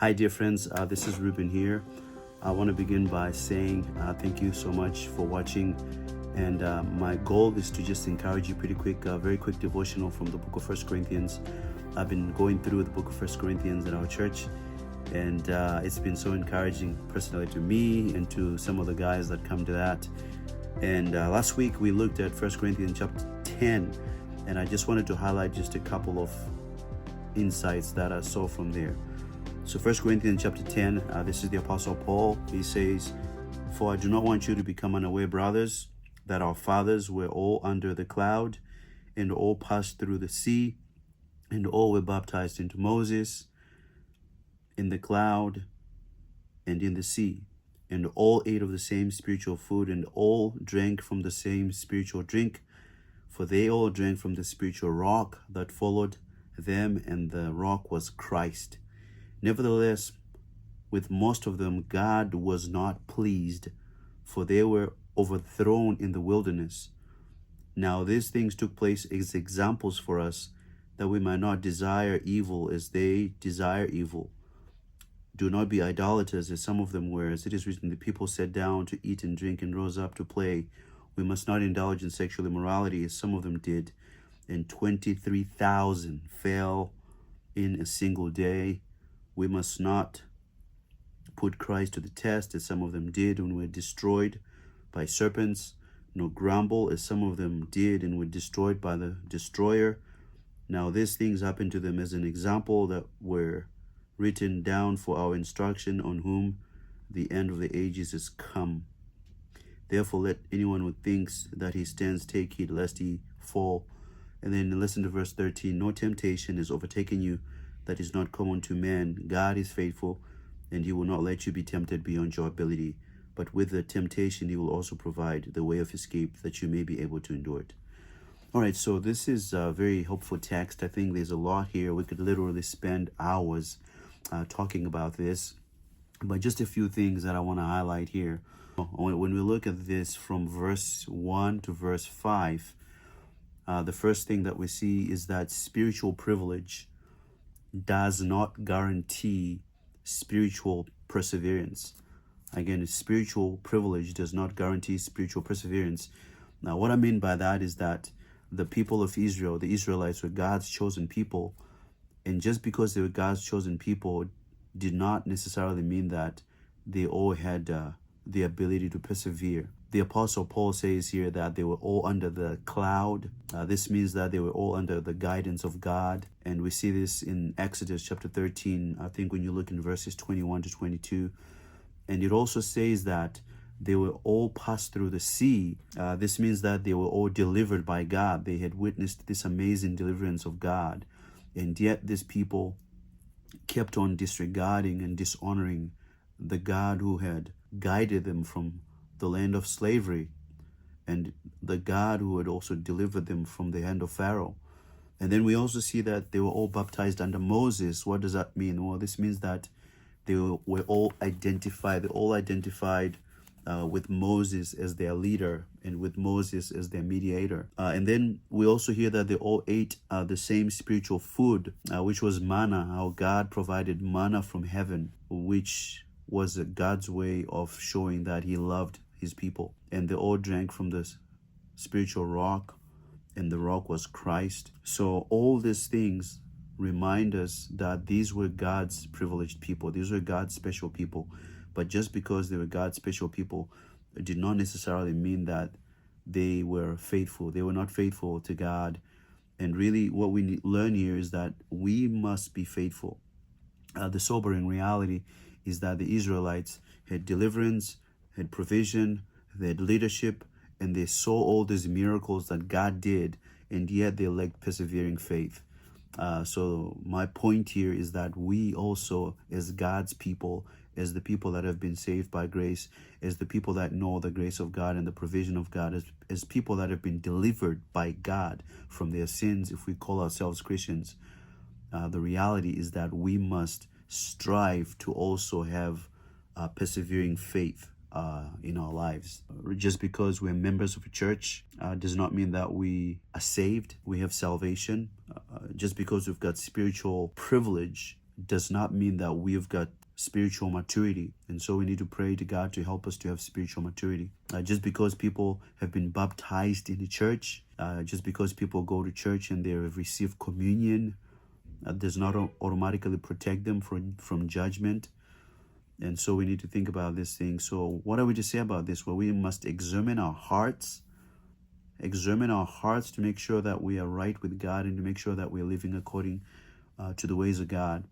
Hi, dear friends. This is Reuben here. I want to begin by saying thank you so much for watching. And my goal is to just encourage you pretty quick, very quick devotional from the book of 1 Corinthians. I've been going through the book of 1 Corinthians in our church, and it's been so encouraging personally to me and to some of the guys that come to that. And last week we looked at 1 Corinthians chapter 10, and I just wanted to highlight just a couple of insights that I saw from there. So 1 Corinthians chapter 10, this is the Apostle Paul. He says, "For I do not want you to become unaware, brothers, that our fathers were all under the cloud, and all passed through the sea, and all were baptized into Moses in the cloud and in the sea. And all ate of the same spiritual food, and all drank from the same spiritual drink, for they all drank from the spiritual rock that followed them, and the rock was Christ. Nevertheless, with most of them God was not pleased, for they were overthrown in the wilderness. Now these things took place as examples for us, that we might not desire evil as they desire evil. Do not be idolaters, as some of them were. As it is written, the people sat down to eat and drink and rose up to play. We must not indulge in sexual immorality, as some of them did. And 23,000 fell in a single day. We must not put Christ to the test, as some of them did and were destroyed by serpents, nor grumble, as some of them did and were destroyed by the destroyer. Now these things happened to them as an example, that were written down for our instruction, on whom the end of the ages is come. Therefore let anyone who thinks that he stands take heed lest he fall." And then listen to verse 13. "No temptation is overtaken you that is not common to man. God is faithful, and he will not let you be tempted beyond your ability. But with the temptation, he will also provide the way of escape, that you may be able to endure it." All right, so this is a very helpful text. I think there's a lot here. We could literally spend hours talking about this, but just a few things that I want to highlight here. When we look at this from verse 1 to verse 5, the first thing that we see is that spiritual privilege does not guarantee spiritual perseverance. Again, spiritual privilege does not guarantee spiritual perseverance. Now, what I mean by that is that the people of Israel, the Israelites, were God's chosen people. And just because they were God's chosen people did not necessarily mean that they all had the ability to persevere. The Apostle Paul says here that they were all under the cloud. This means that they were all under the guidance of God. And we see this in Exodus chapter 13, I think when you look in verses 21 to 22. And it also says that they were all passed through the sea. This means that they were all delivered by God. They had witnessed this amazing deliverance of God. And yet these people kept on disregarding and dishonoring the God who had guided them from the land of slavery, and the God who had also delivered them from the hand of Pharaoh. And then we also see that they were all baptized under Moses. What does that mean? Well, this means that they were all identified. They all identified with Moses as their leader and with Moses as their mediator. And then we also hear that they all ate the same spiritual food, which was manna, how God provided manna from heaven, which was God's way of showing that he loved his people. And they all drank from the spiritual rock, and the rock was Christ. So all these things remind us that these were God's privileged people. These were God's special people. But just because they were God's special people, it did not necessarily mean that they were faithful. They were not faithful to God. And really what we learn here is that we must be faithful. The sobering reality is that the Israelites had deliverance, had provision, they had leadership, and they saw all these miracles that God did, and yet they lacked persevering faith. So my point here is that we also, as God's people, as the people that have been saved by grace, as the people that know the grace of God and the provision of God, as people that have been delivered by God from their sins, if we call ourselves Christians, the reality is that we must strive to also have persevering faith in our lives. Just because we're members of a church does not mean that we are saved, we have salvation. Just because we've got spiritual privilege does not mean that we've got spiritual maturity. And so we need to pray to God to help us to have spiritual maturity. Just because people have been baptized in the church, just because people go to church and they have received communion, does not automatically protect them from judgment. And so we need to think about this thing. So what are we to say about this? Well, we must examine our hearts to make sure that we are right with God and to make sure that we are living according to the ways of God.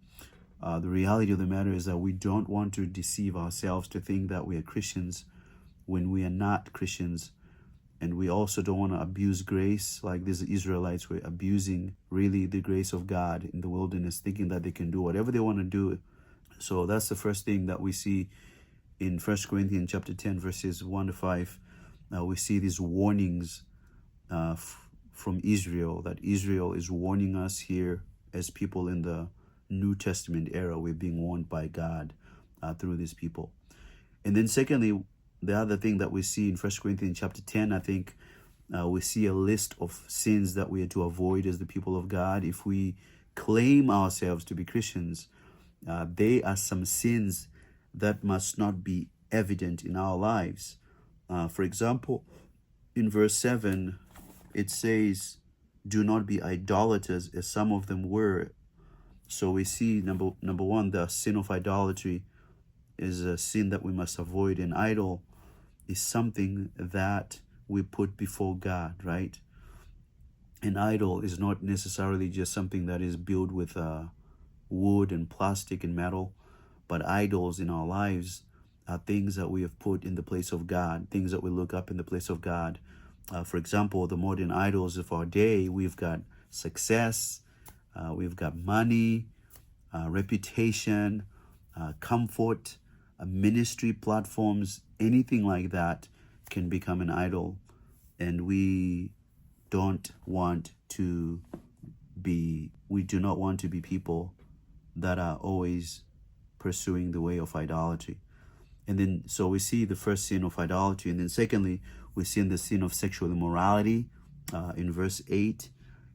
The reality of the matter is that we don't want to deceive ourselves to think that we are Christians when we are not Christians. And we also don't want to abuse grace like these Israelites were abusing really the grace of God in the wilderness, thinking that they can do whatever they want to do. So that's the first thing that we see in 1 Corinthians chapter 10, verses 1 to 5. We see these warnings from Israel, that Israel is warning us here as people in the New Testament era. We're being warned by God through these people. And then secondly, the other thing that we see in 1 Corinthians chapter 10, I think we see a list of sins that we are to avoid as the people of God. If we claim ourselves to be Christians, there are some sins that must not be evident in our lives. For example, in verse 7, it says, do not be idolaters as some of them were. So we see number one, the sin of idolatry is a sin that we must avoid. An idol is something that we put before God, right? An idol is not necessarily just something that is built with wood and plastic and metal, but idols in our lives are things that we have put in the place of God, things that we look up in the place of God. For example, the modern idols of our day, we've got success, we've got money, reputation, comfort, ministry platforms, anything like that can become an idol. And we do not want to be people that are always pursuing the way of idolatry. And then, so we see the first sin of idolatry. And then secondly, we see the sin of sexual immorality. In verse 8,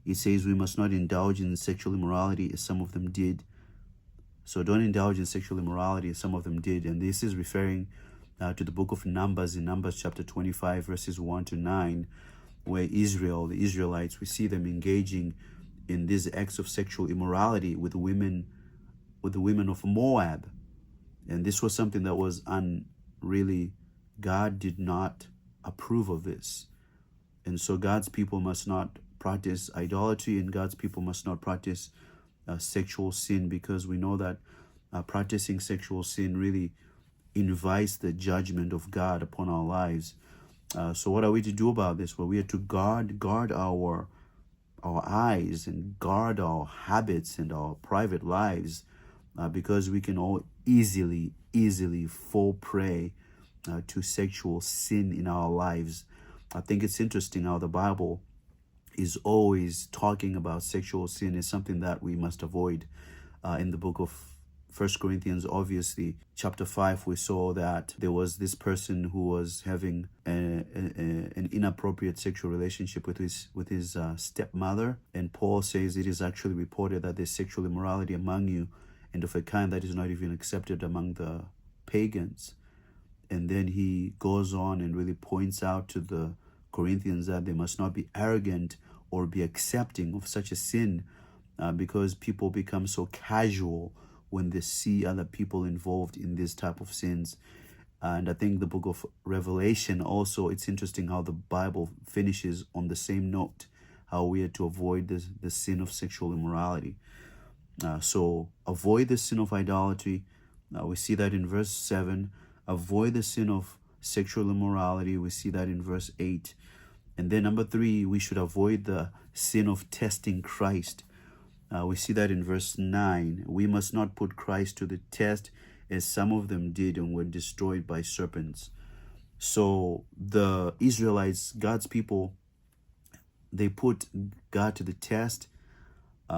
it says we must not indulge in sexual immorality as some of them did. So don't indulge in sexual immorality as some of them did. And this is referring to the book of Numbers, in Numbers chapter 25, verses 1 to 9, where the Israelites, we see them engaging in these acts of sexual immorality with the women of Moab. And this was something that was God did not approve of this. And so God's people must not practice idolatry, and God's people must not practice sexual sin, because we know that practicing sexual sin really invites the judgment of God upon our lives. So what are we to do about this? Well, we are to guard our eyes and guard our habits and our private lives, because we can all easily fall prey to sexual sin in our lives. I think it's interesting how the Bible is always talking about sexual sin as something that we must avoid. In the book of 1 Corinthians, obviously, chapter 5, we saw that there was this person who was having an inappropriate sexual relationship with his stepmother. And Paul says it is actually reported that there's sexual immorality among you, and of a kind that is not even accepted among the pagans. And then he goes on and really points out to the Corinthians that they must not be arrogant or be accepting of such a sin, because people become so casual when they see other people involved in this type of sins. And I think the book of Revelation also, it's interesting how the Bible finishes on the same note, how we are to avoid the sin of sexual immorality. So avoid the sin of idolatry. We see that in verse 7. Avoid the sin of sexual immorality. We see that in verse 8. And then number 3, we should avoid the sin of testing Christ. We see that in verse 9. We must not put Christ to the test as some of them did and were destroyed by serpents. So the Israelites, God's people, they put God to the test.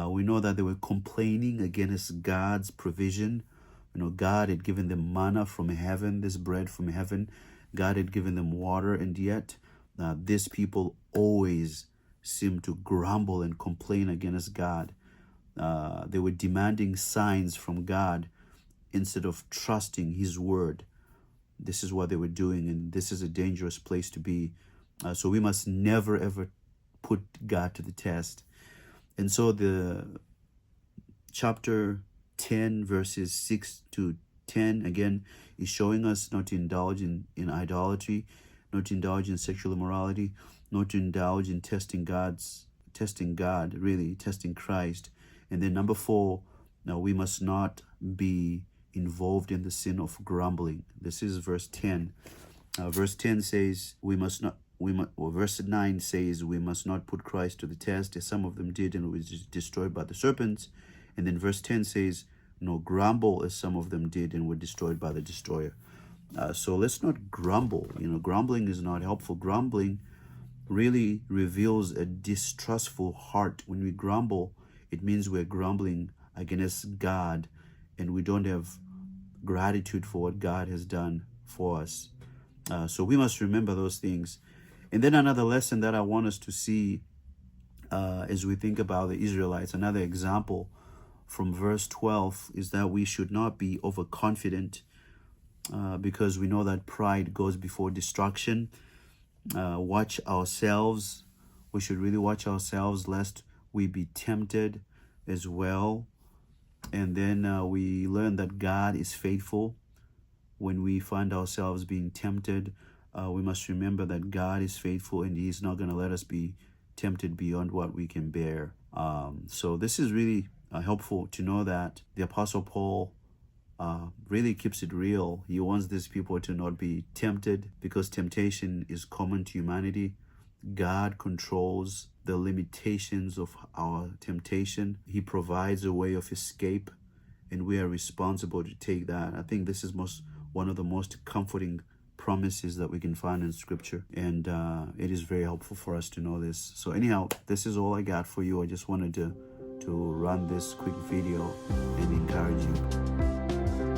We know that they were complaining against God's provision. God had given them manna from heaven, this bread from heaven. God had given them water, and yet these people always seem to grumble and complain against God. They were demanding signs from God instead of trusting His word. This is what they were doing, and this is a dangerous place to be. So we must never ever put God to the test. And so the chapter 10 verses 6 to 10 again is showing us not to indulge in idolatry, not to indulge in sexual immorality, not to indulge in testing God, really testing Christ. And then number 4, now we must not be involved in the sin of grumbling. This is verse 10. Verse 10 says verse 9 says we must not put Christ to the test, as some of them did and was destroyed by the serpents. And then verse 10 says, no, grumble as some of them did and were destroyed by the destroyer. So let's not grumble. Grumbling is not helpful. Grumbling really reveals a distrustful heart. When we grumble, it means we're grumbling against God, and we don't have gratitude for what God has done for us. So we must remember those things. And then another lesson that I want us to see as we think about the Israelites, another example from verse 12 is that we should not be overconfident because we know that pride goes before destruction. Watch ourselves. We should really watch ourselves lest we be tempted as well. And then we learn that God is faithful. When we find ourselves being tempted, we must remember that God is faithful and He's not going to let us be tempted beyond what we can bear. So this is really helpful to know that the Apostle Paul really keeps it real. He wants these people to not be tempted because temptation is common to humanity. God controls the limitations of our temptation. He provides a way of escape, and we are responsible to take that. I think this is one of the most comforting promises that we can find in Scripture, and it is very helpful for us to know this. So anyhow, this is all I got for you. I just wanted to run this quick video and encourage you.